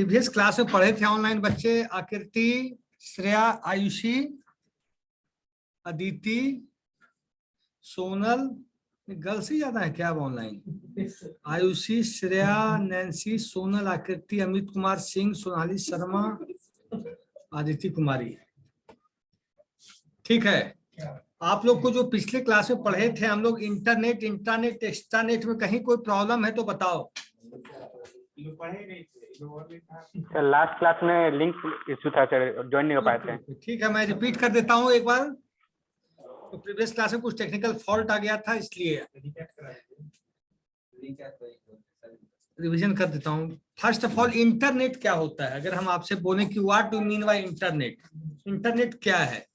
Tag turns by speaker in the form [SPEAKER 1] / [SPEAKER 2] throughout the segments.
[SPEAKER 1] Previous class में पढ़े थे ऑनलाइन बच्चे, आकृति, श्रेया, आयुषी, अदिति, सोनल, गर्ल्स ही ज्यादा है क्या अब ऑनलाइन? आयुषी, श्रेया, नैन्सी, सोनल, आकृति, अमित कुमार सिंह, सोनाली शर्मा, आदिति कुमारी। ठीक है, आप लोग को जो पिछले क्लास में पढ़े थे हम लोग इंटरनेट, इंट्रानेट, एक्स्ट्रानेट में कहीं कोई प्रॉब्लम है तो बताओ।
[SPEAKER 2] सर लास्ट क्लास में लिंक इशू था सर, ज्वाइन नहीं हो पाए थे।
[SPEAKER 1] ठीक है, मैं रिपीट कर देता हूँ एक बार। तो प्रीवियस क्लास में कुछ टेक्निकल फॉल्ट आ गया था, इसलिए रिवीजन कर देता हूँ। फर्स्ट ऑफ ऑल, इंटरनेट क्या होता है? अगर हम आपसे बोले कि what do mean by internet, internet क्या है?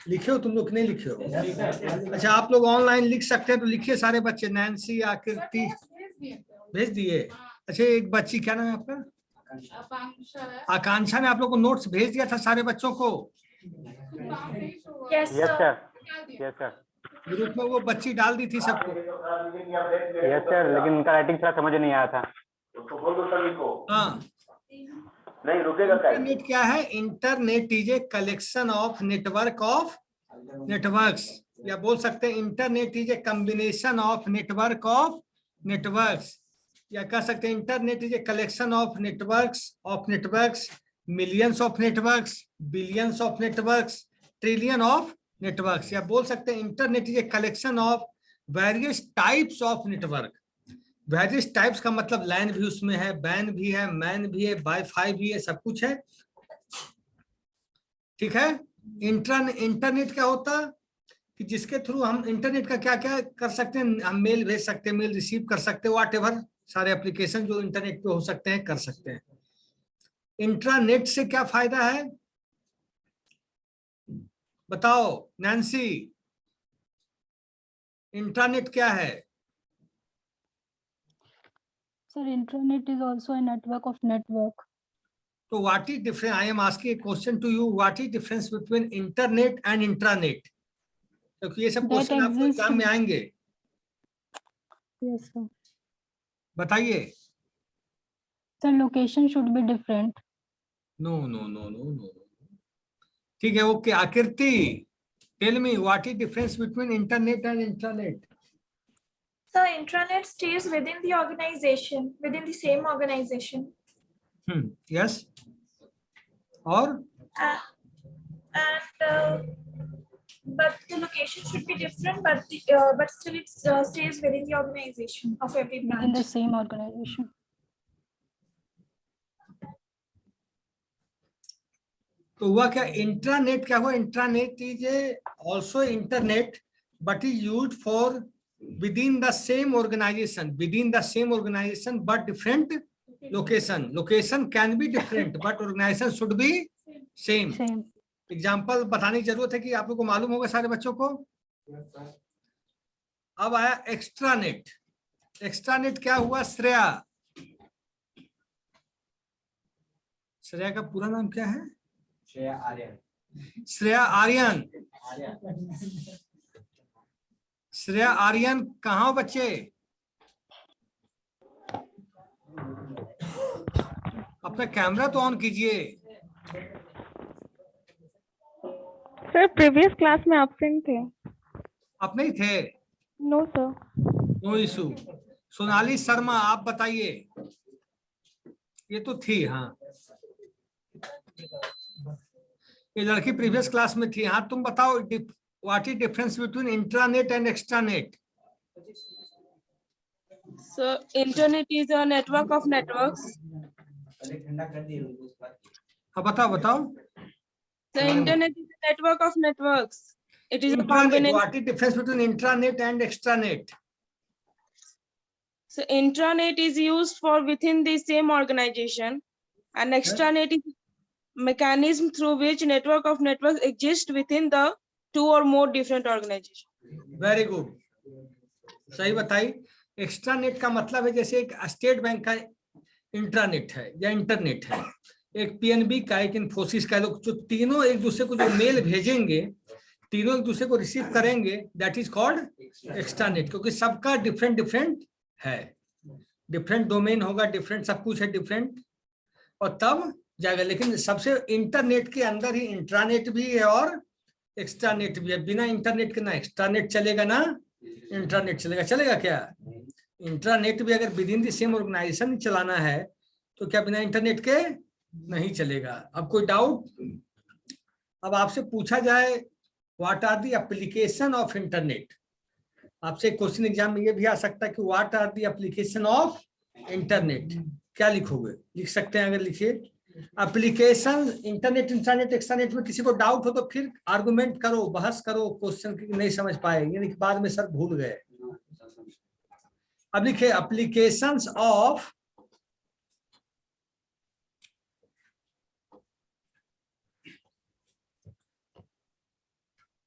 [SPEAKER 1] लिखे हो तुम लोग, नहीं लिखे हो? अच्छा, आप लोग ऑनलाइन लिख सकते हैं तो लिखिए सारे बच्चे। नैन्सी, आकृति भेज दिए। अच्छा, एक बच्ची, क्या नाम है आपका? आकांक्षा ने आप लोग को नोट्स भेज दिया था सारे बच्चों को?
[SPEAKER 2] Yes sir, yes sir.
[SPEAKER 1] Group में वो बच्ची डाल दी थी सबको।
[SPEAKER 2] यस सर, लेकिन उनका राइटिंग थोड़ा समझ नहीं आया था।
[SPEAKER 1] हाँ,
[SPEAKER 2] नहीं रुकेगा।
[SPEAKER 1] इंटरनेट क्या है? Internet is a collection of network of networks, या बोल सकते हैं internet is a combination of network of networks, या कह सकते हैं internet is a collection of networks, millions of networks, billions of networks, trillion of networks, या बोल सकते हैं internet is a collection of various types of network. Various types का मतलब लैन भी उसमें है, बैन भी है, मैन भी है, वाईफाई भी है, सब कुछ है। ठीक है। इंटरनेट क्या होता कि जिसके थ्रू हम इंटरनेट का क्या क्या कर सकते हैं? हम मेल भेज सकते हैं, मेल रिसीव कर सकते हैं, व्हाट एवर सारे एप्लीकेशन जो इंटरनेट पे हो सकते हैं कर सकते हैं। इंट्रानेट से क्या फायदा है बताओ नैन्सी, इंट्रानेट क्या है?
[SPEAKER 3] Sir, intranet is also a network of network.
[SPEAKER 1] तो what is difference? I am asking a question to you, what is difference between internet and intranet? क्योंकि ये सब क्वेश्चन आपको एग्जाम में आएंगे।
[SPEAKER 3] Yes, sir.
[SPEAKER 1] बताइए।
[SPEAKER 3] Sir, location should be different.
[SPEAKER 1] No no no no no. ठीक है, okay. Akriti, tell me what is difference between internet and intranet?
[SPEAKER 4] So intranet stays within the organization, within the same organization.
[SPEAKER 1] Yes. और?
[SPEAKER 4] But the location should be different, but still it stays within the organization of every branch.
[SPEAKER 3] Within the same organization.
[SPEAKER 1] तो हुआ क्या? Intranet क्या हुआ? Intranet is also internet but is used for within the same organization, but different location can be different but organization should be same. Example बताने की जरूरत है कि आप लोग को मालूम होगा सारे बच्चों को। अब आया एक्स्ट्रानेट। एक्स्ट्रानेट क्या हुआ? श्रेया, श्रेया का पूरा नाम क्या है? श्रेया आर्यन। श्रेया आर्यन कहाँ हो बच्चे? अपना कैमरा तो ऑन कीजिए।
[SPEAKER 5] सर प्रीवियस क्लास में एब्सेंट थे।
[SPEAKER 1] आप नहीं थे?
[SPEAKER 5] No sir.
[SPEAKER 1] No issue. Sonali Sharma, आप बताइए। ये तो थी, हाँ ये लड़की प्रीवियस क्लास में थी। हाँ तुम बताओ, what is difference between intranet and extranet?
[SPEAKER 5] So internet is a network of networks.
[SPEAKER 1] हाँ बताओ।
[SPEAKER 5] The internet is a network of networks. It is
[SPEAKER 1] intranet,
[SPEAKER 5] a combination.
[SPEAKER 1] what is difference between intranet and extranet?
[SPEAKER 5] So intranet is used for within the same organization, and extranet is mechanism through which network of networks exist within the two or more different organizations.
[SPEAKER 1] Very good, सही बताई। Extranet का मतलब है जैसे एक state bank का intranet है या इंटरनेट है, एक पीएनबी का, एक इन्फोसिस का, लोग जो तीनों एक दूसरे को जो मेल भेजेंगे तीनों एक दूसरे को रिसीव करेंगे, दैट इज कॉल्ड एक्स्ट्रानेट, क्योंकि सबका डिफरेंट डिफरेंट है, डिफरेंट डोमेन होगा, डिफरेंट सब कुछ है डिफरेंट, और तब जाएगा। लेकिन सबसे इंटरनेट के अंदर ही इंट्रानेट भी है और एक्स्ट्रानेट भी है। बिना इंटरनेट के ना एक्स्ट्रानेट चलेगा ना इंट्रानेट चलेगा। चलेगा क्या? इंट्रानेट भी अगर within the same organisation चलाना है तो क्या बिना इंटरनेट के नहीं चलेगा। अब कोई डाउट? अब आपसे पूछा जाए what are the application of internet, आपसे क्वेश्चन एग्जाम में ये भी आ सकता है कि what are the application of internet, क्या लिखोगे? लिख सकते हैं, अगर लिखिए एप्लीकेशन इंटरनेट इंटरनेट एक्सटरनेट में किसी को डाउट हो तो फिर आर्गुमेंट करो, बहस करो, क्वेश्चन नहीं समझ पाए यानी कि बाद में सर भूल गए। अब लिखिए applications of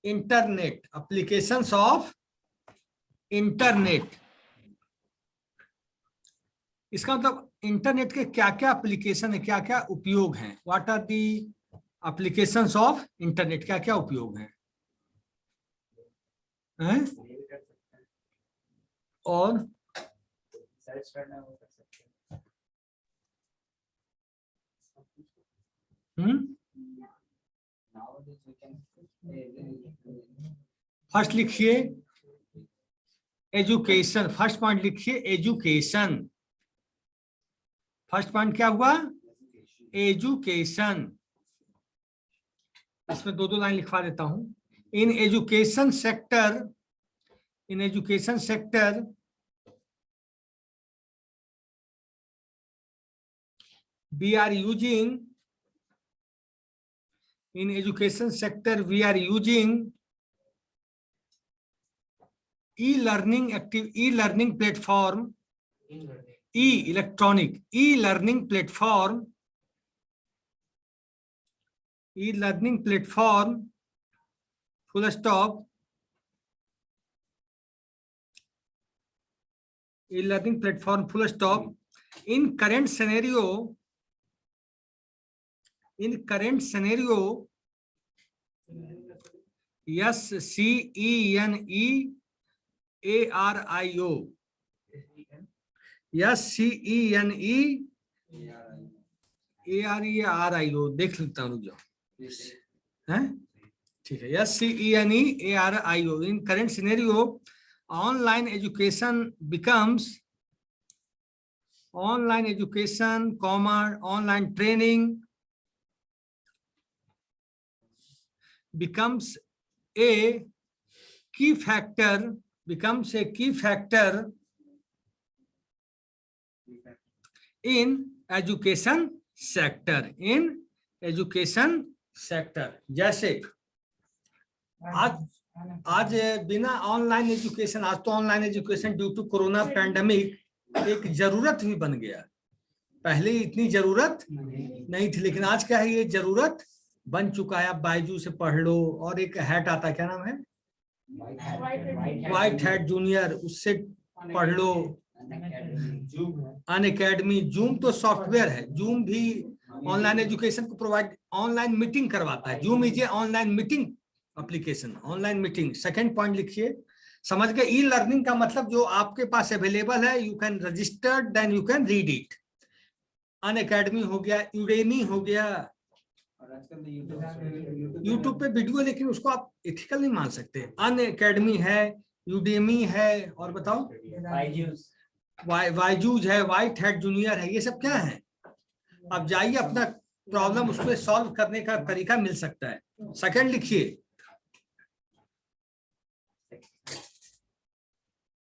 [SPEAKER 1] internet, applications of internet, इसका मतलब इंटरनेट के क्या क्या एप्लीकेशन है, क्या क्या उपयोग हैं। What are the applications of internet, क्या क्या उपयोग हैं? और फर्स्ट लिखिए एजुकेशन, फर्स्ट पॉइंट लिखिए एजुकेशन। फर्स्ट पॉइंट क्या हुआ? एजुकेशन। इसमें दो लाइन लिखवा देता हूं। In education sector, in education sector we are using, in education sector we are using e-learning e-learning platform, electronic e-learning platform, e-learning platform full stop, e-learning platform full stop. In current scenario, in current scenario, SCENEARIO, SCENEARIO देख लेता हूँ, जो है ठीक है। SCENEARIO, in current scenario online education becomes, online education, online training becomes a key factor, becomes a key factor in education sector, in education sector। जैसे आज बिना ऑनलाइन एजुकेशन, आज तो online education due to corona pandemic एक जरूरत भी बन गया। पहले इतनी जरूरत नहीं थी, लेकिन आज क्या है, ये जरूरत बन चुका है। आप बायजू से पढ़ लो, और एक हैट आता है, क्या नाम है, व्हाइट हैट जूनियर, उससे पढ़ लो। अनअकैडमी, जूम तो सॉफ्टवेयर है, जूम भी ऑनलाइन एजुकेशन को प्रोवाइड, ऑनलाइन मीटिंग करवाता है। Zoom is a online meeting application, online meeting. Second point लिखिए, समझ गए? ई लर्निंग का मतलब जो आपके पास अवेलेबल है, you can register then you can read it. Unacademy हो गया, यूडेमी हो गया, यूट्यूब पे वीडियो, लेकिन उसको आप एथिकल नहीं मान सकते। अनअकैडमी है, यूडेमी है, और बताओ वाइजूज है, व्हाइट हैट जूनियर है, ये सब क्या है? आप जाइए, अपना प्रॉब्लम उसको सॉल्व करने का तरीका मिल सकता है। सेकंड लिखिए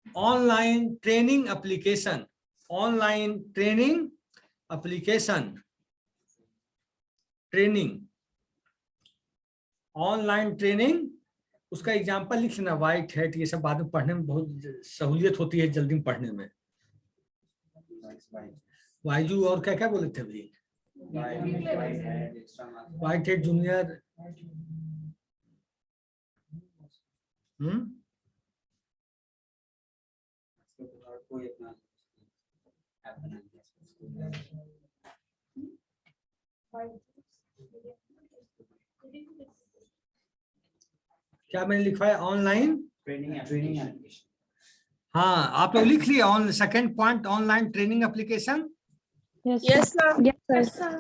[SPEAKER 1] online training application, online training application, training, online training. उसका एग्जांपल लिख लेना, व्हाइट हैट, ये सब बाद में पढ़ने में बहुत सहूलियत होती है, जल्दी में पढ़ने में। वाइजू और क्या क्या बोले थे अभी? व्हाइट हैट जूनियर, क्या मैंने लिखा है? Online
[SPEAKER 6] training application.
[SPEAKER 1] हाँ, आप लोग लिख लिया on second point, online training application.
[SPEAKER 3] Yes,
[SPEAKER 5] Yes,
[SPEAKER 3] sir.
[SPEAKER 5] sir.
[SPEAKER 3] Yes, sir.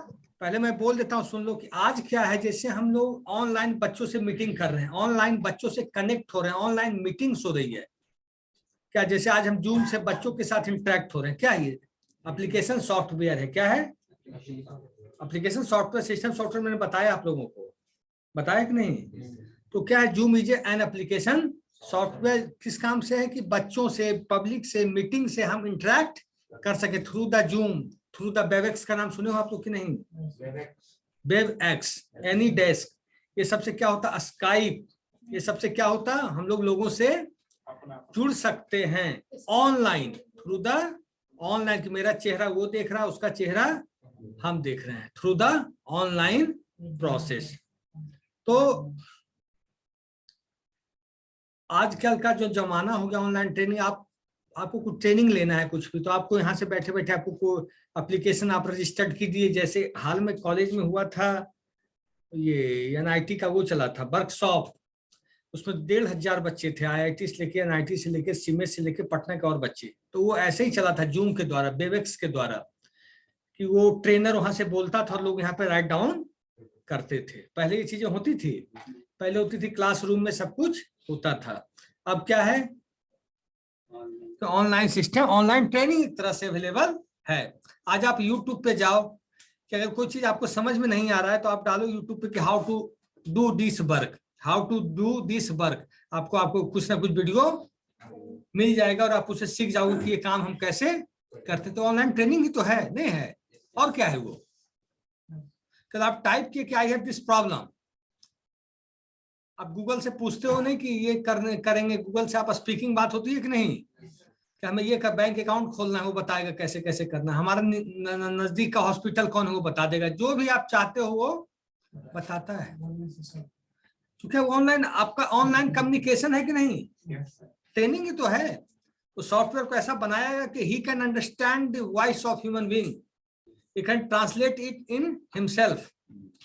[SPEAKER 1] पहले मैं बोल देता हूँ, सुन लो कि आज क्या है। जैसे हम लोग ऑनलाइन बच्चों से मीटिंग कर रहे हैं, ऑनलाइन बच्चों से कनेक्ट हो रहे हैं, ऑनलाइन मीटिंग्स हो रही है क्या? जैसे आज हम जूम से बच्चों के साथ इंटरेक्ट हो रहे हैं, क्या ये एप्लीकेशन सॉफ्टवेयर है? क्या है? Application software, system software. मैंने बताया आप लोगों को, बताया कि नहीं? तो क्या है? Zoom is an application software. किस काम से है? कि बच्चों से, पब्लिक से, मीटिंग से हम इंटरेक्ट कर सके through the zoom, through the Webex. का नाम सुने हो आप लोग कि नहीं? वेबएक्स, एनी डेस्क, ये सबसे क्या होता है? स्काइप, ये सबसे क्या होता है? हम लोग लोगों से जुड़ सकते हैं ऑनलाइन, थ्रू द ऑनलाइन। कि मेरा चेहरा वो देख रहा है, उसका चेहरा हम देख रहे हैं, थ्रू द ऑनलाइन प्रोसेस। तो आजकल का जो जमाना हो गया ऑनलाइन ट्रेनिंग, आपको कुछ ट्रेनिंग लेना है कुछ भी, तो आपको यहाँ से बैठे बैठे आपको कोई एप्लीकेशन आप रजिस्टर्ड कीजिए। जैसे हाल में कॉलेज में हुआ था, ये NIT का वो चला था वर्कशॉप, उसमें 1500 बच्चे थे, IIT से लेके, NIT से लेके, सीमेट से लेके, पटना के और बच्चे। तो वो ऐसे ही चला था जूम के द्वारा, वेबएक्स के द्वारा, कि वो ट्रेनर वहां से बोलता था और लोग यहाँ पे राइट डाउन करते थे। पहले ये चीजें होती थी, पहले होती थी क्लासरूम में सब कुछ होता था। अब क्या है? तो ऑनलाइन सिस्टम, ऑनलाइन ट्रेनिंग एक तरह से अवेलेबल है। आज आप यूट्यूब पे जाओ कि अगर कोई चीज आपको समझ में नहीं आ रहा है तो आप डालो यूट्यूब पे कि how to do this work, how to do this work. आपको कुछ ना कुछ वीडियो मिल जाएगा और आप उसे सीख जाओगे कि ये काम हम कैसे करते। तो ऑनलाइन ट्रेनिंग ही तो है, नहीं है? और क्या है वो? कल आप टाइप किए कि आई हैव दिस प्रॉब्लम, आप गूगल से पूछते हो नहीं कि ये करेंगे। गूगल से आप स्पीकिंग बात होती है कि नहीं? कि हमें ये बैंक अकाउंट खोलना है, वो बताएगा कैसे कैसे करना है। हमारा नजदीक का हॉस्पिटल कौन है, वो बता देगा। जो भी आप चाहते हो वो बताता है, क्योंकि ऑनलाइन आपका ऑनलाइन कम्युनिकेशन है कि नहीं? ट्रेनिंग ही तो है। तो सॉफ्टवेयर को ऐसा बनाया गया कि he can understand the voice of human being, he can translate it in himself.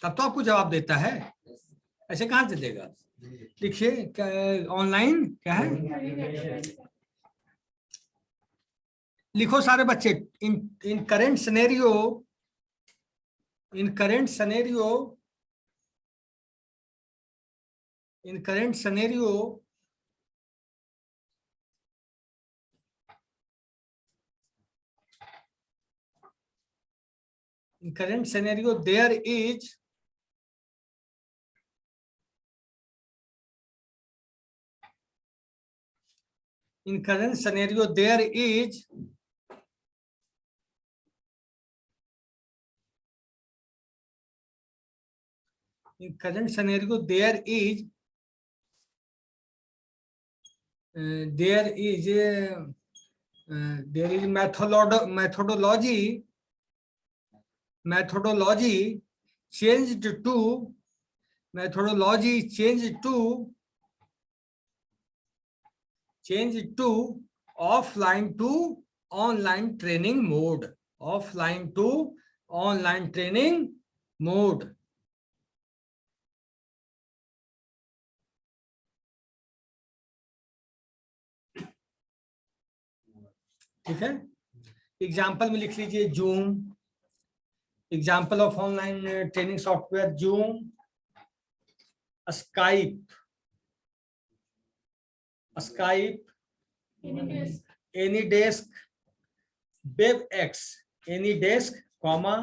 [SPEAKER 1] तब तो आपको जवाब देता है, ऐसे कहां से देगा? लिखिए ऑनलाइन क्या है, लिखो सारे बच्चे। In current scenario, in current scenario, in current scenario, in current scenario there is in current scenario there is in current scenario there is methodology changed to offline to online training mode, offline to online training mode। ठीक है, example में लिख लीजिए zoom, example of online training software zoom, Skype, AnyDesk, Webex, AnyDesk comma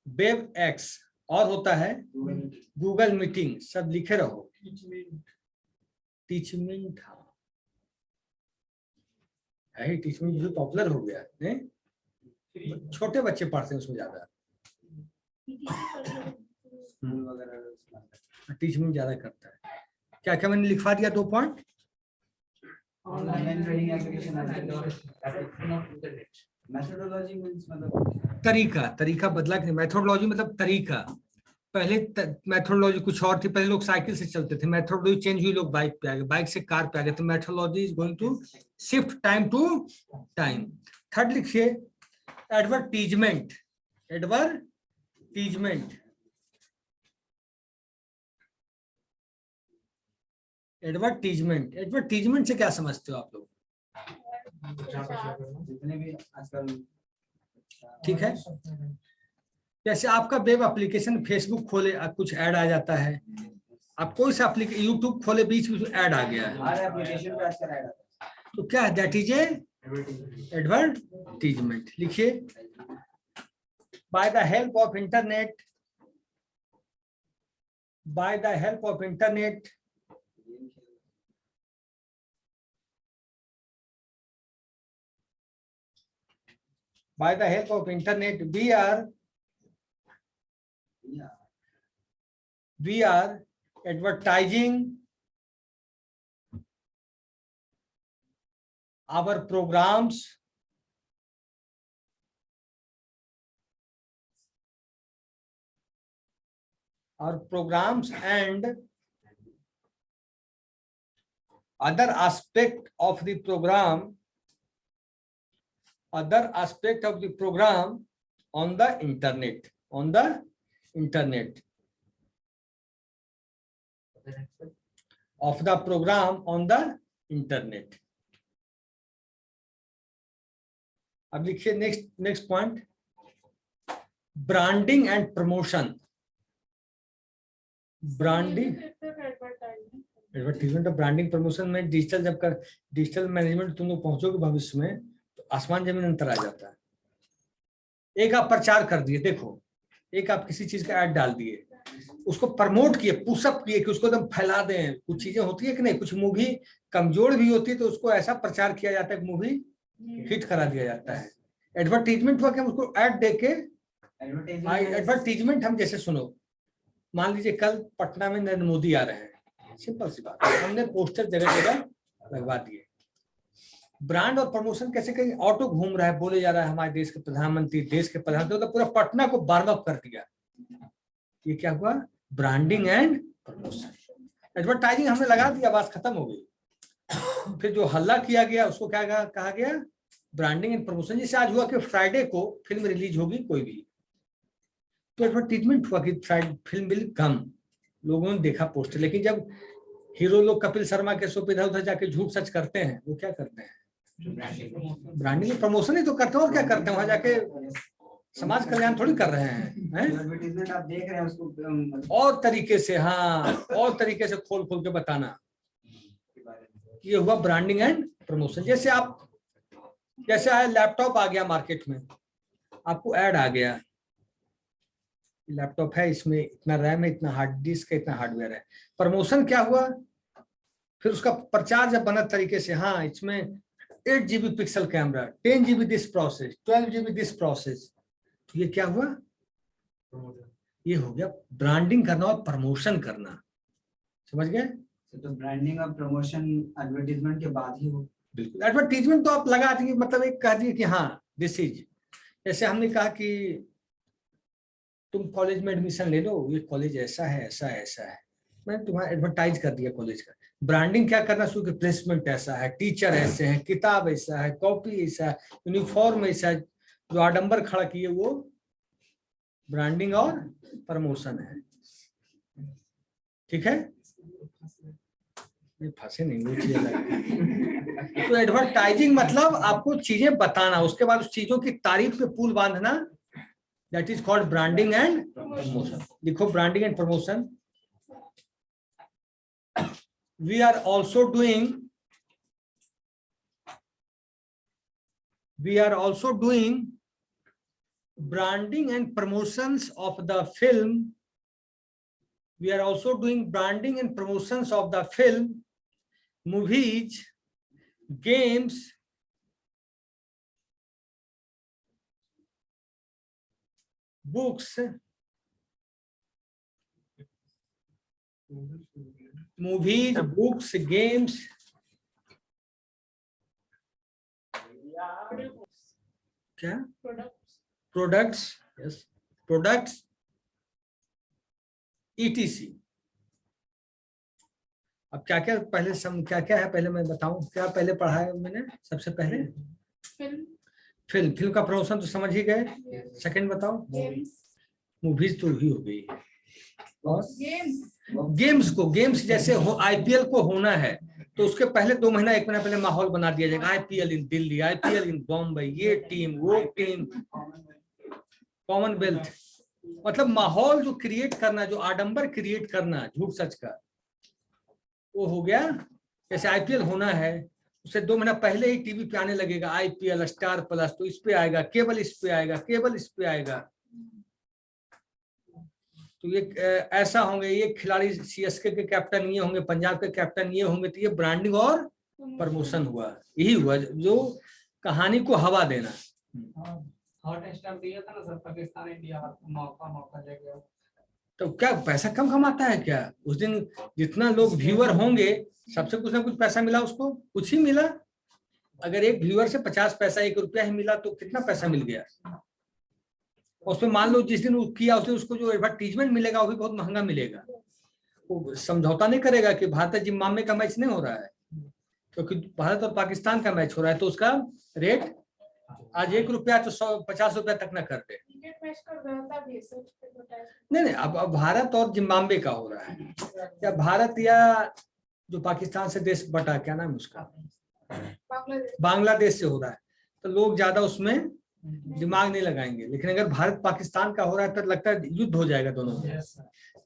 [SPEAKER 1] Webex, और होता है Google meeting. सब लिखे रहो। टीचमेंट, हाँ है, टीचमेंट जो पॉपुलर हो गया है, छोटे बच्चे पढ़ते हैं उसमें ज्यादा, टीचमेंट ज्यादा करता है। क्या क्या मैंने लिखवा दिया? 2 point.
[SPEAKER 6] Online training application methodology means मतलब
[SPEAKER 1] तरीका बदला कि नहीं? मेथोडोलॉजी मतलब तरीका। पहले मेथोडोलॉजी कुछ और थी, पहले लोग साइकिल से चलते थे, मेथोडोलॉजी चेंज हुई, लोग बाइक पे आ गए, बाइक से कार पे आ गए। तो methodology is going to shift time to time. Third लिखिए एडवर्टीजमेंट, एडवर्टीजमेंट, एडवर्टीजमेंट से क्या समझते हो आप लोग?
[SPEAKER 6] जितने भी आजकल
[SPEAKER 1] ठीक है, जैसे आपका वेब एप्लीकेशन फेसबुक खोले कुछ ऐड आ जाता है, आप कोई सा एप्लीकेशन यूट्यूब खोले बीच में ऐड आ गया है,
[SPEAKER 6] हर एप्लीकेशन पे आजकल ऐड आता
[SPEAKER 1] तो क्या है? That is a advertisement. लिखिए, by the help of internet, by the help of internet by the help of internet we are advertising our programs and other aspect of the program on the internet, of the program on the internet। अब लिखिए next point, branding and promotion. Branding advertisement और branding promotion में digital management तुम लोग पहुंचोगे भविष्य में तो आसमान जमीन अंतर आ जाता है। एक आप प्रचार कर दिए, देखो एक आप किसी चीज का ऐड डाल दिए, उसको प्रमोट किए, पुशअप किए कि उसको एकदम फैला दें। कुछ चीजें होती है कि नहीं, कुछ मूवी कमजोर भी होती है तो उसको ऐसा प्रचार किया जाता है कि मूवी हिट करा दिया जाता है। एडवर्टीजमेंट हुआ कि हम उसको ऐड देके, एडवर्टीजमेंट हम जैसे सुनो, मान लीजिए कल पटना में नरेंद्र मोदी आ रहे हैं, सिंपल सी बात, हमने पोस्टर जगह जगह लगवा दिए। ब्रांड और प्रमोशन कैसे कहीं ऑटो घूम रहा है, बोले जा रहा है हमारे देश के प्रधानमंत्री, देश के प्रधानमंत्री, तो पूरा पटना को वार्म अप कर दिया। ये क्या हुआ? Branding and promotion. एडवर्टाइजिंग हमने लगा दिया, बात खत्म हो गई। फिर जो हल्ला किया गया उसको क्या कहा गया? Branding and promotion. जैसे आज हुआ कि फ्राइडे को फिल्म रिलीज होगी कोई भी, तो एडवर्टीजमेंट हुआ कि फिल्म बिल कम लोगों ने देखा पोस्टर। लेकिन जब हीरो लोग कपिल शर्मा के शो पे इधर उधर जाके झूठ सच करते हैं, वो क्या करते हैं? ब्रांडिंग एंड प्रमोशन ही तो करते हैं, और क्या करते हैं? वहां जाके समाज कल्याण थोड़ी कर रहे हैं,
[SPEAKER 6] एडवर्टीजमेंट आप देख रहे हैं उसको
[SPEAKER 1] और तरीके से, हाँ और तरीके से खोल खोल के बताना। ये हुआ ब्रांडिंग एंड प्रमोशन। जैसे आया लैपटॉप आ गया मार्केट में, आपको ऐड आ गया, लैपटॉप है, इसमें इतना रैम है, इतना हार्ड डिस्क है, इतना हार्डवेयर है। प्रमोशन क्या हुआ? फिर उसका प्रचार जब बना तरीके से, हाँ इसमें 8 GB pixel camera, 10 GB this process, 12 GB this process, तो ये क्या हुआ? ये हो गया ब्रांडिंग करना और प्रमोशन करना। समझ गए?
[SPEAKER 6] तो ब्रांडिंग और प्रमोशन एडवर्टीजमेंट के बाद ही हो।
[SPEAKER 1] बिल्कुल, एडवर्टीजमेंट तो आप लगा देंगे, मतलब एक कह दिए कि हाँ दिस इज, जैसे हमने कहा कि तुम कॉलेज में एडमिशन ले लो, ये कॉलेज ऐसा है ऐसा है ऐसा है, मैंने तुम्हारा एडवर्टाइज कर दिया कॉलेज का। ब्रांडिंग क्या करना शुरू किया? प्लेसमेंट ऐसा है, टीचर ऐसे हैं, किताब ऐसा है, कॉपी ऐसा है, यूनिफॉर्म ऐसा है, जो आडंबर खड़ा किए वो ब्रांडिंग और प्रमोशन है। ठीक है, फंसे नहीं, वो चीज अलग है। तो एडवर्टाइजिंग मतलब आपको चीजें बताना, उसके बाद उस चीजों की तारीफ पे पुल बांधना, that is called branding and promotion. लिखो branding and promotion. We are also doing branding and promotions of the film. We are also doing branding and promotions of the film, movies, games, books, movies, books, games, क्या? Products, yes, products, etc. अब क्या क्या पहले क्या क्या है पहले मैं बताऊं, क्या पहले पढ़ा है मैंने? सबसे पहले फिल्म का प्रमोशन तो समझ ही गए। सेकंड बताओ, मूवीज तो ही हो गई, और गेम्स जैसे हो आईपीएल को होना है तो उसके पहले 2 महीना 1 महीना पहले माहौल बना दिया जाएगा, आईपीएल इन दिल्ली, आईपीएल इन बॉम्बे, ये टीम वो टीम, कॉमनवेल्थ, मतलब माहौल जो क्रिएट करना, जो आडंबर क्रिएट करना झूठ सच का, वो हो गया। जैसे आईपीएल होना है उससे 2 महीना पहले ही टीवी पे आने लगेगा आईपीएल, स्टार प्लस, तो इस पे आएगा, केबल इस पे आएगा, केबल इस पे आएगा। तो ये ऐसा होंगे, ये खिलाड़ी सीएसके के कैप्टन ये होंगे, पंजाब के कैप्टन ये होंगे, तो ये ब्रांडिंग और प्रमोशन हुआ, यही हुआ जो कहानी को हवा देना।
[SPEAKER 7] हॉट स्टार दिया था ना सर, पाकिस्तान इंडिया मौका ले गया।
[SPEAKER 1] तो क्या पैसा कम कमाता है क्या? उस दिन जितना लोग व्यूअर होंगे सबसे कुछ ना कुछ पैसा मिला, उसको कुछ ही मिला। अगर एक व्यूअर से 50 पैसा, 1 रुपया ही मिला तो कितना पैसा मिल गया? उसमें मान लो जिस दिन किया उस दिन उसको जो एडवर्टीजमेंट मिलेगा वो भी बहुत महंगा मिलेगा। वो समझौता नहीं करेगा कि भारत जिम्बाब्वे का मैच नहीं हो रहा है, क्योंकि भारत और पाकिस्तान का मैच हो रहा है, तो उसका रेट आज 1 रुपया तो 150 रुपया तक ना कर दे। नहीं, अब भारत और जिम्बाब्वे का हो रहा है, या भारत या जो पाकिस्तान से देश बटा, क्या नाम है उसका, बांग्लादेश से हो रहा है, तो लोग ज्यादा उसमें दिमाग नहीं लगाएंगे। लेकिन अगर भारत पाकिस्तान का हो रहा है तो लगता है युद्ध हो जाएगा दोनों में।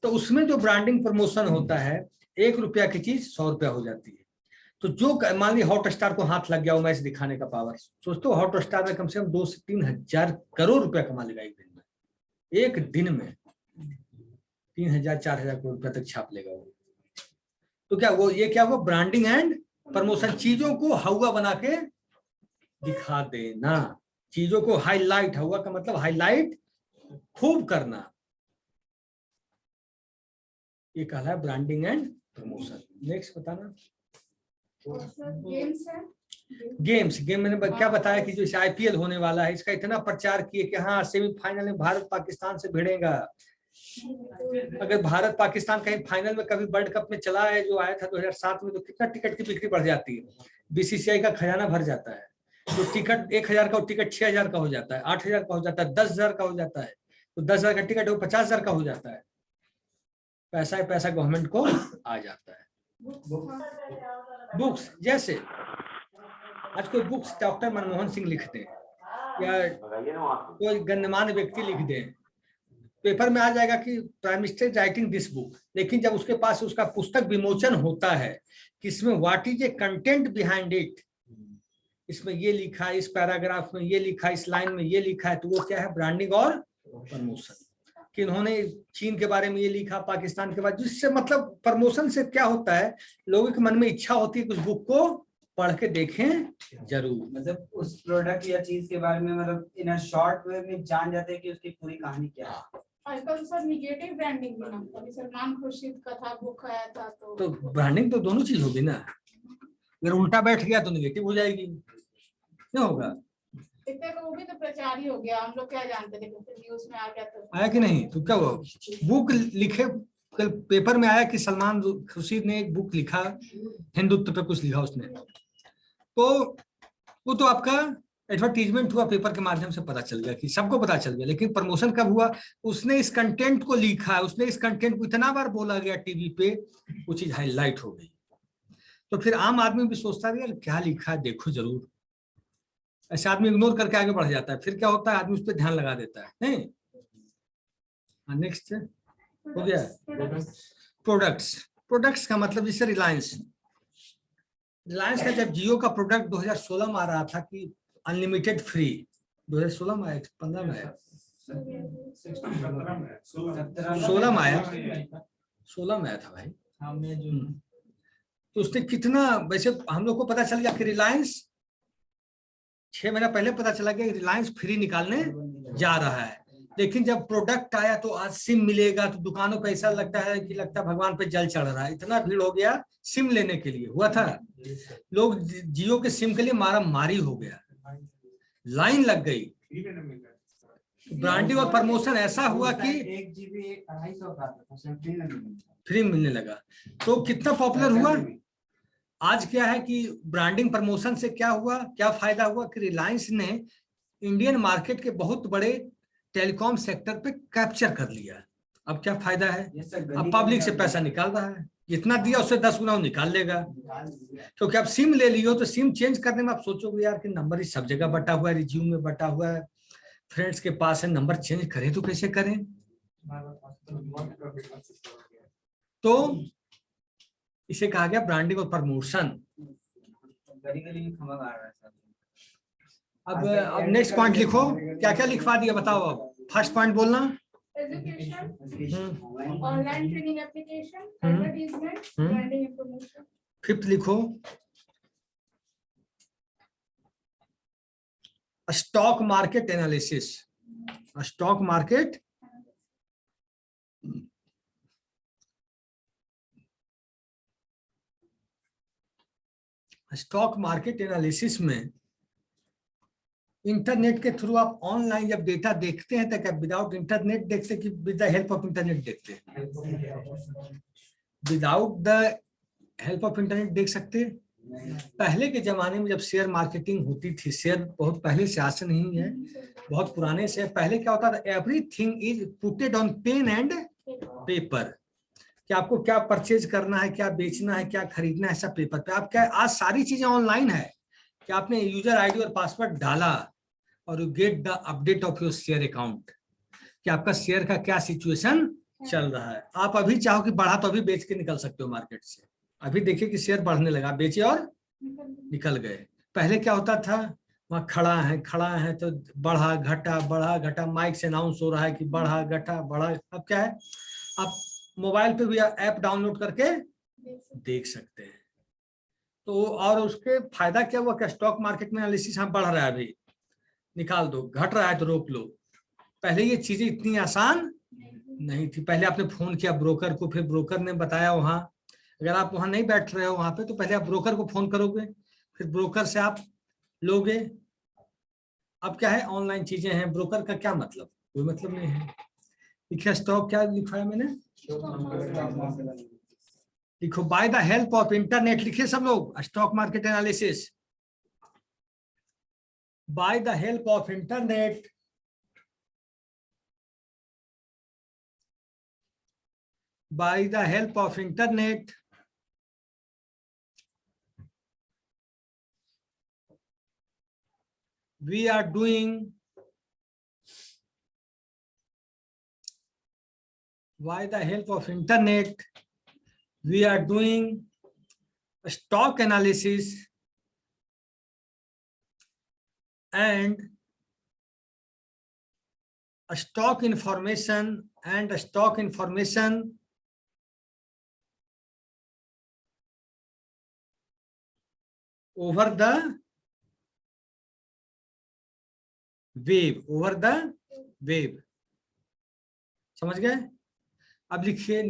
[SPEAKER 1] तो उसमें जो ब्रांडिंग प्रमोशन होता है, 1 रुपया की चीज 100 रुपया हो जाती है। तो जो मान ली हॉट स्टार को हाथ लग गया वो मैच दिखाने का पावर, सोचते हो हॉट स्टार में कम से कम 2 से 3 हजार करोड़ रुपया कमा लेगा एक दिन में। एक दिन में 3000 4000 करोड़ रुपया तक छाप लेगा वो। तो क्या वो, ये क्या हुआ? ब्रांडिंग एंड प्रमोशन, चीजों को हवा बना के दिखा देना, चीजों को हाईलाइट, हवा का मतलब हाईलाइट खूब करना, ये कहला है ब्रांडिंग एंड प्रमोशन। नेक्स्ट बताना। गेम मैंने क्या बताया कि जो आईपीएल होने वाला है इसका इतना प्रचार किए कि हाँ सेमीफाइनल में भारत पाकिस्तान से भिड़ेगा। अगर भारत पाकिस्तान कहीं फाइनल में कभी वर्ल्ड कप में चला है, जो आया था 2007 में, तो कितना टिकट की बिक्री बढ़ जाती है, बीसीसीआई का खजाना भर जाता है। तो टिकट 1000 का टिकट 6000 का हो जाता है, 8000 का हो जाता है, 10000 का हो जाता है। तो 10000 का टिकट वो 50000 का हो जाता है। पैसा ही पैसा गवर्नमेंट को आ जाता है। बुक्स, जैसे आज कोई बुक्स डॉक्टर मनमोहन सिंह लिखते हैं या कोई गण्यमान्य व्यक्ति लिख दे, पेपर में आ जाएगा कि prime minister writing this book. लेकिन जब उसके पास उसका पुस्तक विमोचन होता है कि इसमें what is a content behind it, इसमें ये लिखा है, इस पैराग्राफ में ये लिखा है, इस लाइन में ये लिखा है, तो वो क्या है? ब्रांडिंग और प्रमोशन। कि इन्होंने चीन के बारे में ये लिखा, पाकिस्तान के बारे में, जिससे मतलब प्रमोशन से क्या होता है, लोगों के मन में इच्छा होती है कि उस बुक को पढ़ के देखें जरूर।
[SPEAKER 6] मतलब उस प्रोडक्ट या चीज के बारे में मतलब इन अ शॉर्ट वे में जान जाते हैं कि उसकी पूरी कहानी क्या है।
[SPEAKER 8] आजकल सर निगेटिव ब्रांडिंग भी ना, अभी सलमान खुर्शीद का था, बुक आया था,
[SPEAKER 1] तो ब्रांडिंग तो दोनों चीज होगी ना। अगर उल्टा बैठ गया तो निगेटिव हो जाएगी, क्या होगा?
[SPEAKER 8] इतने तो वो भी तो प्रचार ही हो गया, हम लोग क्या जानते थे, न्यूज में आ गया तो
[SPEAKER 1] आया कि नहीं? तो क्या हुआ? बुक लिखे, कल पेपर में आया कि सलमान खुर्शीद ने एक बुक लिखा, हिंदुत्व पे कुछ लिखा उसने, तो वो तो आपका एडवर्टीजमेंट हुआ, पेपर के माध्यम से पता चल गया कि सबको पता चल गया। लेकिन प्रमोशन कब हुआ? उसने इस कंटेंट को लिखा है, उसने इस कंटेंट को इतना बार बोला गया टीवी पे, वो चीज हाईलाइट हो गई। तो फिर आम आदमी भी सोचता है क्या लिखा है, देखो जरूर। ऐसे आदमी इग्नोर करके आगे बढ़ जाता है। फिर क्या होता है? आदमी उस पर ध्यान लगा देता है। नहीं, नेक्स्ट हो गया प्रोडक्ट्स का मतलब जैसे रिलायंस का जब जियो का प्रोडक्ट 2016 में आ रहा था कि अनलिमिटेड फ्री, 2016 में आया, 15 में आया, 16 में आया, 16 में आया था भाई। तो उसने कितना, वैसे हम लोग को पता चल गया कि रिलायंस 6 महीना पहले पता चला गया रिलायंस फ्री निकालने जा रहा है। लेकिन जब प्रोडक्ट आया तो आज सिम मिलेगा, तो दुकानों पे ऐसा लगता है कि लगता है भगवान पे जल चढ़ रहा है, इतना भीड़ हो गया सिम लेने के लिए। हुआ था, लोग जियो के सिम के लिए मारा मारी हो गया, लाइन लग गई। ब्रांडिंग और प्रमोशन ऐसा हुआ कि
[SPEAKER 6] 1 GB 250 का था,
[SPEAKER 1] फ्री मिलने लगा। तो कितना पॉपुलर हुआ। आज क्या है कि ब्रांडिंग प्रमोशन से क्या हुआ, क्या फायदा हुआ कि रिलायंस ने इंडियन मार्केट के बहुत बड़े टेलीकॉम सेक्टर पे कैप्चर कर लिया। अब क्या फायदा है?
[SPEAKER 6] ये सर
[SPEAKER 1] अब पब्लिक से पैसा निकाल रहा है, जितना दिया उससे 10 गुना वो निकाल लेगा। क्योंकि अब सिम ले लियो तो सिम चेंज करने में आप सोचोगे यार कि नंबर ही सब जगह बटा हुआ है, रिज्यूम में बटा हुआ है, फ्रेंड्स के पास है, नंबर चेंज करें तो कैसे करें? तो इसे कहा गया ब्रांडिंग और प्रमोशन।
[SPEAKER 6] गली में खमा मार रहा है सर।
[SPEAKER 1] अब नेक्स्ट पॉइंट लिखो, क्या क्या लिखवा दिया बताओ। अब फर्स्ट पॉइंट बोलना।
[SPEAKER 8] Education, online training application,
[SPEAKER 1] hmm.
[SPEAKER 8] Advertisement,
[SPEAKER 1] hmm.
[SPEAKER 8] Branding and promotion.
[SPEAKER 1] Fifth लिखो, stock market analysis. Stock market stock market analysis में इंटरनेट के थ्रू आप ऑनलाइन जब डेटा देखते हैं तो क्या विदाउट इंटरनेट देखते कि with the help of internet देखते हैं? Without the help of internet देख सकते? पहले के जमाने में जब शेयर मार्केटिंग होती थी, शेयर बहुत पहले से आज से नहीं है, बहुत पुराने से। पहले क्या होता था, everything is puted on pen and paper, कि आपको क्या परचेज करना है, क्या बेचना है, क्या खरीदना है, सब पेपर पे। आप क्या, आज सारी चीजें ऑनलाइन है कि आपने यूजर आईडी और पासवर्ड डाला और you get the update of your share account, कि आपका शेयर का क्या सिचुएशन चल रहा है। आप अभी चाहो कि बढ़ा तो अभी बेच के निकल सकते हो मार्केट से। अभी देखिए कि शेयर बढ़ने लगा, बेचे और निकल गए। पहले क्या होता था, वहां खड़ा है तो बढ़ा घटा माइक से अनाउंस हो रहा है कि बढ़ा घटा बढ़ा। अब क्या है, आप मोबाइल पे भी ऐप डाउनलोड करके देख सकते हैं। तो और उसके फायदा क्या हुआ, क्या स्टॉक मार्केट में एनालिसिस हम बढ़ रहा है, अभी निकाल दो, घट रहा है तो रोक लो। पहले ये चीजें इतनी आसान नहीं थी। पहले आपने फोन किया ब्रोकर को, फिर ब्रोकर ने बताया वहां, अगर आप वहां नहीं बैठ रहे हो वहां पे तो पहले आप ब्रोकर को फोन करोगे, फिर ब्रोकर से आप लोगे। अब क्या है, ऑनलाइन चीजें हैं। ब्रोकर का क्या मतलब, कोई मतलब नहीं है। लिखा स्टॉक, क्या लिखा है मैंने, लिखो bye the help of internet. लिखे सब लोग, stock market analysis bye the help of internet, by the help of internet we are doing by the help of internet we are doing stock analysis and stock information over the web, समझ गए? अब लिखिए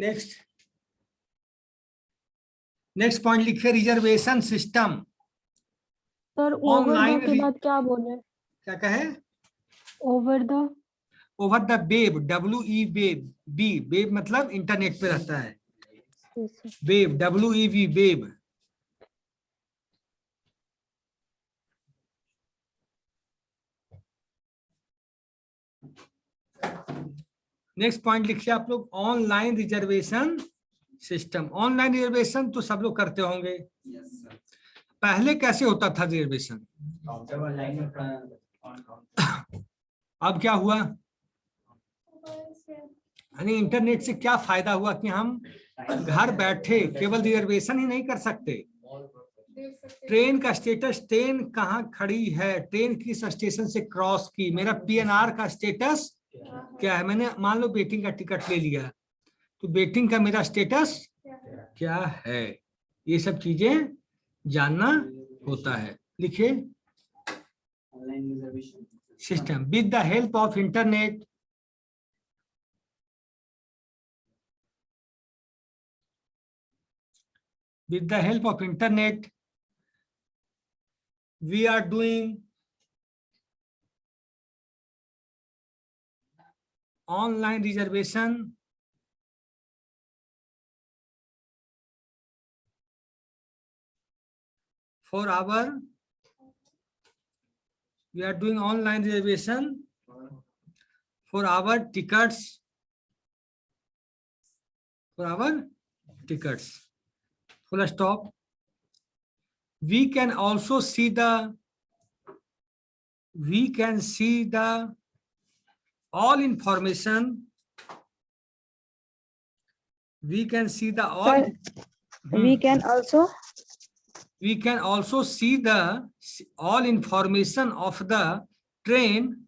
[SPEAKER 1] next point लिखिए, reservation system.
[SPEAKER 3] Sir over
[SPEAKER 1] Online
[SPEAKER 3] the के बाद क्या बोले?
[SPEAKER 1] क्या कहे,
[SPEAKER 3] ओवर द
[SPEAKER 1] वेब, वेब मतलब इंटरनेट पे रहता है, web WEB web. Next point लिखिए आप लोग, online reservation system. Online reservation तो सब लोग करते होंगे। पहले कैसे होता था रिजर्वेशन, अब क्या हुआ, यानी इंटरनेट से क्या फायदा हुआ कि हम घर बैठे केवल रिजर्वेशन ही नहीं कर सकते, ट्रेन का स्टेटस, ट्रेन कहाँ खड़ी है, ट्रेन किस स्टेशन से क्रॉस की, मेरा PNR का स्टेटस क्या है, मैंने मान लो बेटिंग का टिकट ले लिया तो बेटिंग का मेरा स्टेटस क्या है, ये सब चीजें जानना होता है। लिखिए system with the help of internet with the help of internet we are doing online reservation for our tickets for our tickets. Full stop. We can also see the all information. We can see the all.
[SPEAKER 5] Sir, we can also
[SPEAKER 1] see the all information of the train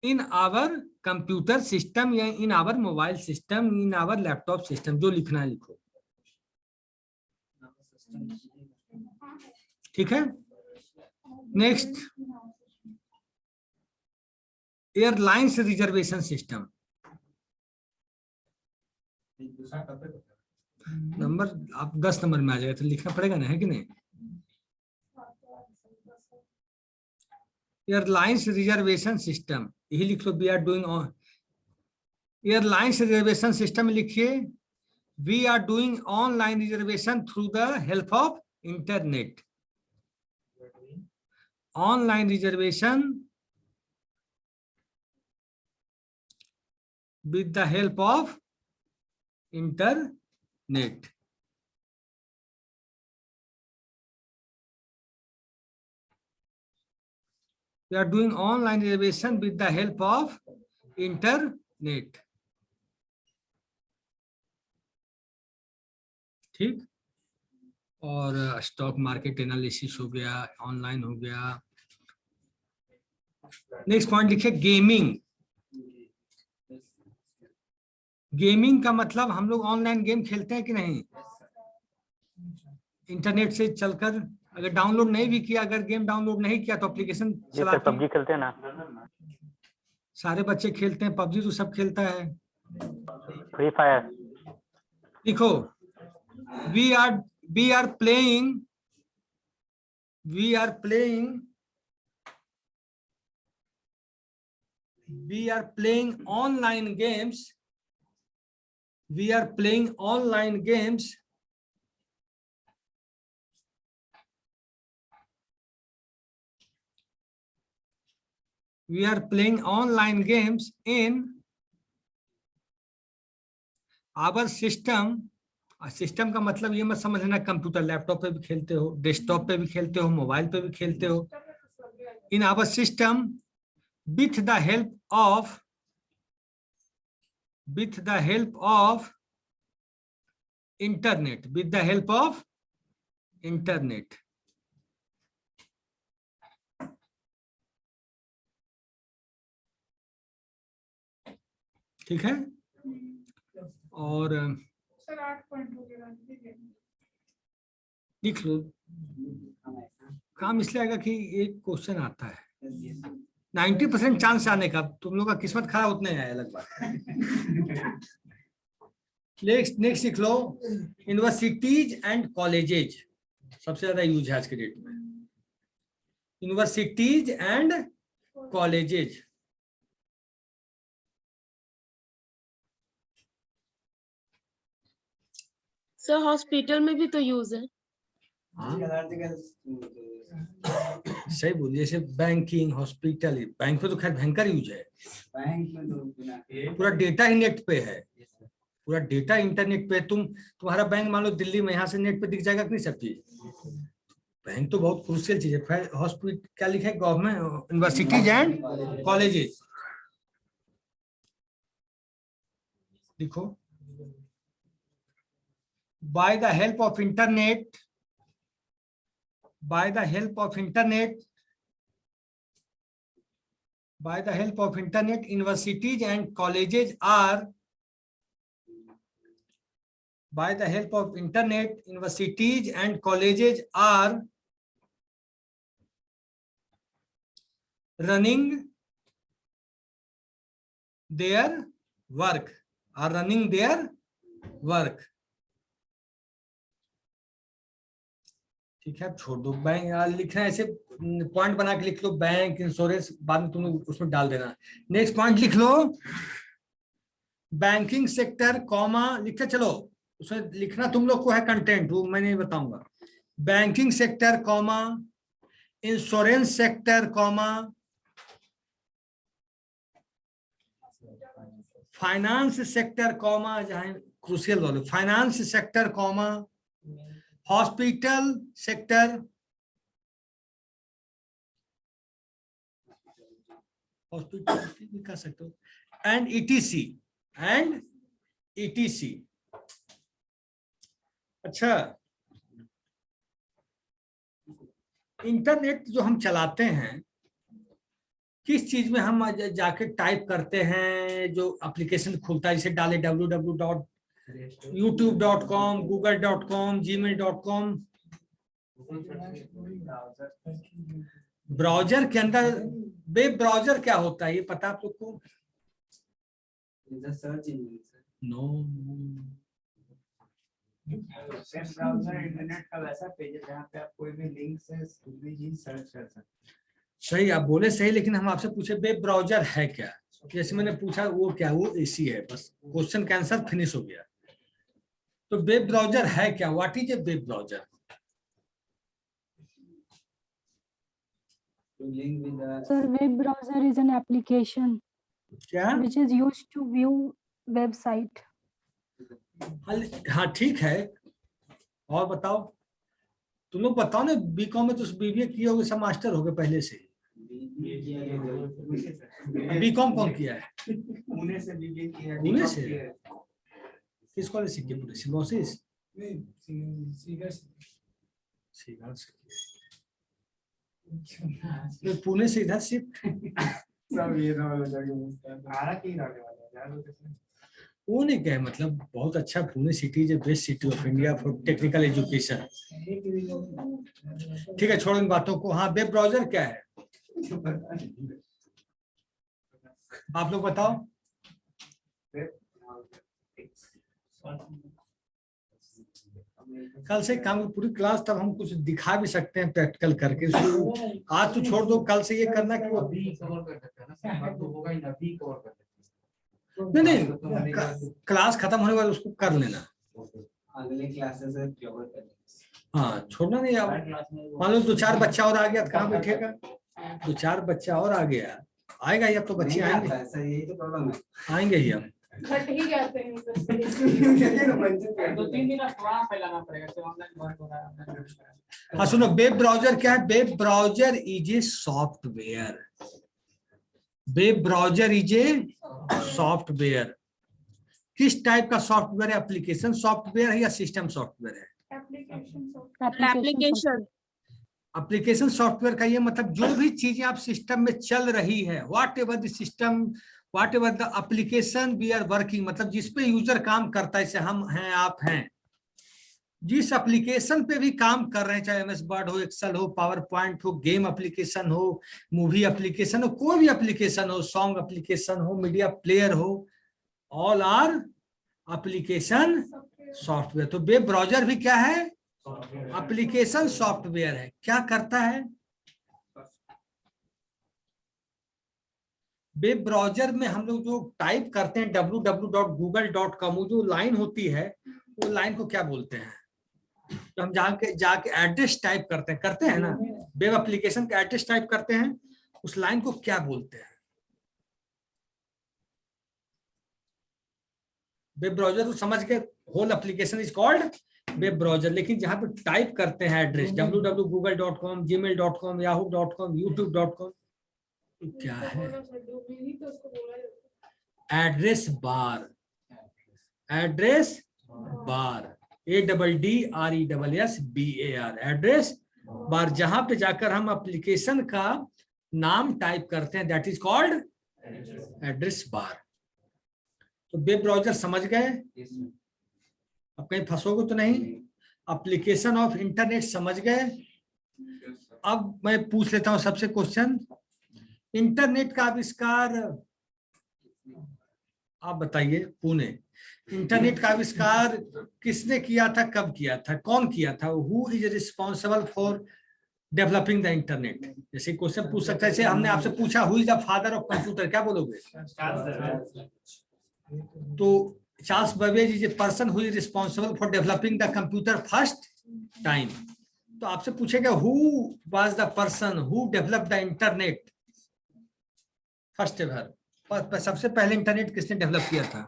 [SPEAKER 1] in our computer system या in our mobile system, in our laptop system. जो लिखना है लिखो, ठीक है. Next, airlines reservation system. Number आप 10 number में आ जाएगा तो लिखना पड़ेगा ना, है कि नहीं. एयरलाइंस रिजर्वेशन सिस्टम यही लिख लो. We are doing on airlines reservation system लिखिए. We are doing online reservation through the help of internet. Online reservation with the help of internet. We are doing online reservation with the help of internet. ठीक. और stock market analysis हो गया, online हो गया. Next point लिखिए gaming. Gaming का मतलब हम लोग ऑनलाइन गेम खेलते हैं कि नहीं. इंटरनेट से चलकर अगर डाउनलोड नहीं भी किया, अगर गेम डाउनलोड नहीं किया तो एप्लीकेशन चला.
[SPEAKER 2] पबजी खेलते हैं ना,
[SPEAKER 1] सारे बच्चे खेलते हैं. पबजी तो सब खेलता है.
[SPEAKER 2] Free fire.
[SPEAKER 1] लिखो we are playing online games. We are playing online games in our system. System का मतलब ये मत समझना कंप्यूटर, लैपटॉप पे भी खेलते हो, डेस्कटॉप पे भी खेलते हो, मोबाइल पे भी खेलते हो. In our system with the help of internet. ठीक है. और
[SPEAKER 8] सर 8 हो गया.
[SPEAKER 1] लिख लो. काम इसलिए आएगा कि एक क्वेश्चन आता है 90% चांस आने का. तुम लोग का किस्मत खराब उतना ही आया अलग बात. नेक्स्ट लिख लो यूनिवर्सिटीज एंड कॉलेजेज. सबसे ज्यादा यूज है आज के डेट में. Universities and colleges.
[SPEAKER 5] Sir hospital में भी तो यूज है.
[SPEAKER 1] सही बोलिए. जैसे बैंकिंग, हॉस्पिटल. बैंक पे तो खैर भयंकर यूज है.
[SPEAKER 6] बैंक में तो
[SPEAKER 1] पूरा डेटा ही नेट पे है. पूरा डेटा इंटरनेट पे. तुम्हारा बैंक मान लो दिल्ली में, यहाँ से नेट पे दिख जाएगा कि नहीं सब चीज. बैंक तो बहुत क्रूशियल चीज है. हॉस्पिटल क्या लिखा है? Government universities and colleges. लिखो by the help of internet, universities and colleges are running their work. ठीक है. अब छोड़ दो. बैंक लिखना है ऐसे पॉइंट बना के लिख लो. बैंक, इंश्योरेंस बाद में तुम उसमें डाल देना. नेक्स्ट पॉइंट लिख लो बैंकिंग सेक्टर कॉमा. लिखते चलो. उसमें लिखना तुम लोग को है कंटेंट, वो मैंने बताऊंगा. Banking sector comma, insurance sector comma, finance sector comma, जहां क्रूशियल वाले finance sector comma, hospital sector, hospital भी कर सकते हो, एंड ईटीसी, एंड ईटीसी। अच्छा, इंटरनेट जो हम चलाते हैं, किस चीज में हम जाके टाइप करते हैं, जो एप्लीकेशन खुलता है, जैसे डाले www.youtube.com, google.com, gmail.com, ब्राउजर के अंदर। वेब ब्राउजर क्या होता है ये पता आप लोग को?
[SPEAKER 6] Search engine
[SPEAKER 1] no,
[SPEAKER 7] web browser internet का वैसा पेज है जहाँ पे आप कोई भी लिंक से कुछ भी चीज सर्च कर सकते हैं।
[SPEAKER 1] सही आप बोले सही, लेकिन हम आपसे पूछे वेब ब्राउजर है क्या? जैसे मैंने पूछा वो क्या, वो एसी है, बस क्वेश्चन का आंसर फिनिश हो गया। तो वेब ब्राउजर है क्या? What is a web browser?
[SPEAKER 6] Link with
[SPEAKER 3] Sir, web browser is an application
[SPEAKER 1] क्या?
[SPEAKER 3] which is used to view website.
[SPEAKER 1] हाँ ठीक है, और बताओ तुम लोग बताओ ना, बीकॉम में तो बीबीए किए होगे, सब मास्टर हो गए पहले से। बीकॉम कौन किया है?
[SPEAKER 7] पुणे से बीबीए किया है।
[SPEAKER 1] पुणे से? किस कॉलेज से किया? सिम्बोसिस? सीधा से। तो पुणे से इधर शिफ्ट।
[SPEAKER 7] सब ये आरा की रहने वाला है यार, वो कैसे?
[SPEAKER 1] वो नहीं कहे, मतलब बहुत अच्छा, Pune city is best city of India for technical education. ठीक है, छोड़ो इन बातों को। हाँ, वेब ब्राउजर क्या है आप लोग बताओ। कल से काम पूरी क्लास, तब हम कुछ दिखा भी सकते हैं प्रैक्टिकल करके। आज तो छोड़ दो, कल से ये करना कि वो
[SPEAKER 7] अभी कवर कर सकते हैं ना, सब तो होगा ही ना, अभी कवर कर सकते हैं।
[SPEAKER 1] नहीं, क्लास खत्म होने के बाद उसको कर लेना।
[SPEAKER 6] अगले क्लासेस से कवर करेंगे।
[SPEAKER 1] हाँ, छोड़ना नहीं। आप मान लो 2-4 बच्चा और आ गया तो कहाँ बैठेगा? 2-4 बच्चा और आ गया, आएगा ही। अब तो बच्चे आएंगे,
[SPEAKER 6] ऐसा यही तो प्रॉब्लम है।
[SPEAKER 1] आएंगे ही हम।
[SPEAKER 8] घट ही जाते हैं बस।
[SPEAKER 7] 2-3 दिन अफवाह फैलाना पड़ेगा कि ऑनलाइन वर्क हो रहा है, ऑनलाइन वर्क हो रहा है।
[SPEAKER 1] हाँ सुनो, वेब ब्राउजर क्या है? Web browser is a software. Web browser is a software. किस टाइप का सॉफ्टवेयर है? एप्लीकेशन सॉफ्टवेयर है या सिस्टम सॉफ्टवेयर है?
[SPEAKER 5] Application.
[SPEAKER 1] एप्लीकेशन सॉफ्टवेयर का ये मतलब जो भी चीजें आप सिस्टम में चल रही है, whatever the system, whatever the application we are working, मतलब जिसपे यूजर काम करता है, जैसे हम हैं, आप हैं, जिस एप्लीकेशन पे भी काम कर रहे हैं, चाहे एमएस वर्ड हो, एक्सेल हो, पावर पॉइंट हो, गेम एप्लीकेशन हो, मूवी एप्लीकेशन हो, कोई भी एप्लीकेशन हो, सॉन्ग एप्लीकेशन हो, मीडिया प्लेयर हो, ऑल आर एप्लीकेशन सॉफ्टवेयर। तो वेब ब्राउजर भी क्या है? एप्लीकेशन सॉफ्टवेयर है। क्या करता है? वेब ब्राउजर में हम लोग जो टाइप करते हैं www.google.com, वो जो लाइन होती है, वो लाइन को क्या बोलते हैं? तो हम जाके एड्रेस टाइप करते हैं ना, वेब एप्लीकेशन का एड्रेस टाइप करते हैं, उस लाइन को क्या बोलते हैं? वेब ब्राउजर तो समझ गए, whole application is called web browser. लेकिन जहां पे टाइप करते हैं address www.google.com, gmail.com, yahoo.com, youtube.com, क्या है? Address bar. Address bar, ADDRESSBAR, address bar. जहां पे जाकर हम एप्लीकेशन का नाम टाइप करते हैं, that is called address bar. तो वेब ब्राउजर समझ गए? अब कहीं फंसोगे तो नहीं? एप्लीकेशन ऑफ इंटरनेट समझ गए? अब मैं पूछ लेता हूं सबसे क्वेश्चन, इंटरनेट का आविष्कार आप बताइए। पुणे। इंटरनेट का आविष्कार किसने किया था, कब किया था, कौन किया था? Who is responsible for developing the internet? जैसे क्वेश्चन पूछ सकता है, जैसे हमने आपसे पूछा who is the father of computer, क्या बोलोगे? तो Charles Babbage is a person who is responsible for developing the computer first time. तो आपसे पूछेगा who was the person who developed the internet first ever, सबसे पहले इंटरनेट किसने develop किया था?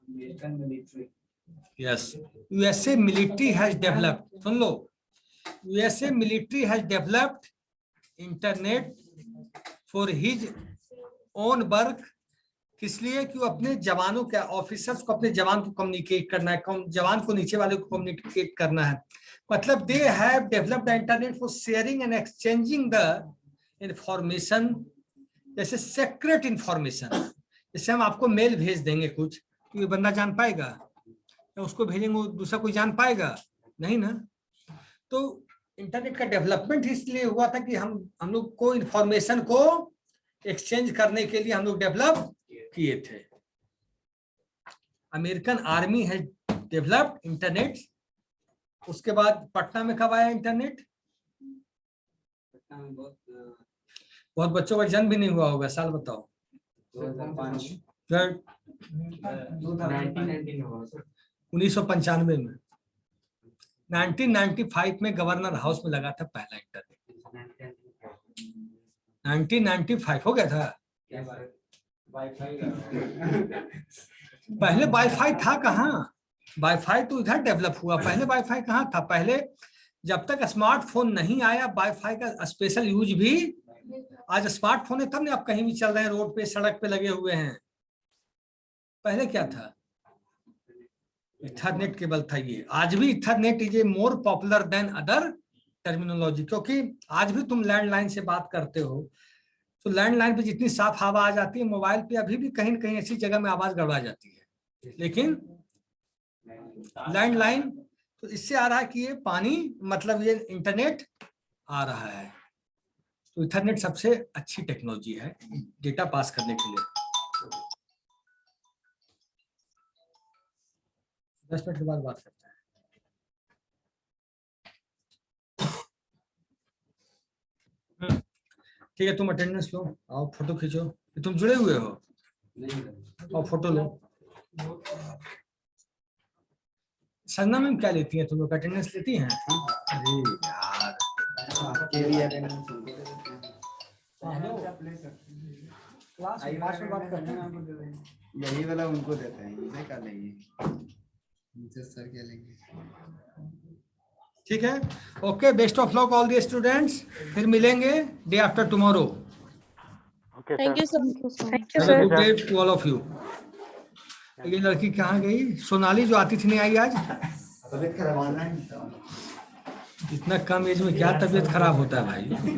[SPEAKER 6] American military.
[SPEAKER 1] Yes, USA military has developed, soon low, USA military has developed internet for his own work. किस लिए? कि वो अपने जवानों के ऑफिसर्स को, अपने जवान को कम्युनिकेट करना है, जवान को नीचे वाले को कम्युनिकेट करना है। मतलब they have developed the internet for sharing and exchanging the information, जैसे सीक्रेट इंफॉर्मेशन। जैसे हम आपको मेल भेज देंगे कुछ, तो ये बंदा जान पाएगा? या उसको भेजेंगे वो दूसरा कोई जान पाएगा? नहीं ना। तो इंटरनेट का डेवलपमेंट इसलिए हुआ था कि हम लोग को इंफॉर्मेशन को एक्सचेंज करने के लिए हम लोग डेवलप किए थे। अमेरिकन आर्मी है डेवलप्ड इंटरनेट। उसके बाद पटना में कब आया इंटरनेट?
[SPEAKER 6] पटना में
[SPEAKER 1] बहुत बच्चों का जन्म भी नहीं हुआ होगा, साल बताओ।
[SPEAKER 6] 2005
[SPEAKER 1] फिर 1995 में, 1995 में गवर्नर हाउस में लगा था पहला इंटरनेट। 1995 हो गया था। पहले वाईफाई था कहाँ? वाईफाई तो इधर डेवलप हुआ, पहले वाईफाई कहाँ था? पहले जब तक स्मार्टफोन नहीं आया वाईफाई का स्पेशल यूज भी, आज स्मार्टफोन है तब नहीं आप कहीं भी चल रहे हैं, रोड पे सड़क पे लगे हुए हैं। पहले क्या था? इथरनेट केबल था ये। आज भी ethernet is a more popular than other terminology, क्योंकि आज भी तुम लैंडलाइन से बात करते हो तो लैंडलाइन पे जितनी साफ हवा आ जाती है, मोबाइल पे अभी भी कहीं न कहीं ऐसी जगह में आवाज गड़बड़ा जाती है। लेकिन लैंडलाइन तो इससे आ रहा है कि ये पानी, मतलब ये इंटरनेट आ रहा है। तो इथरनेट सबसे अच्छी टेक्नोलॉजी है डेटा पास करने के लिए। 10 मिनट के बाद बात करते हैं। ठीक है, तुम अटेंडेंस लो, आओ फोटो खींचो। तुम जुड़े हुए हो? और फोटो लो। संजना मैम क्या लेती हैं? तुम लोग अटेंडेंस लेती हैं? अरे यार, क्लास में बात करते हैं।
[SPEAKER 7] यही वाला उनको देते हैं, इसे क्या लेंगे? इनसे सर क्या लेंगे?
[SPEAKER 1] ठीक है, okay, best of luck all the students. फिर मिलेंगे day after tomorrow.
[SPEAKER 2] Okay
[SPEAKER 5] Thank you, sir.
[SPEAKER 3] Thank you,
[SPEAKER 5] Thank you,
[SPEAKER 1] Have a
[SPEAKER 5] sir.
[SPEAKER 1] good day to all of you. ये लड़की कहाँ गई? सोनाली जो आती थी नहीं आई आज?
[SPEAKER 7] तबीयत खराब है।
[SPEAKER 1] इतना कम एज में क्या तबीयत खराब होता है भाई?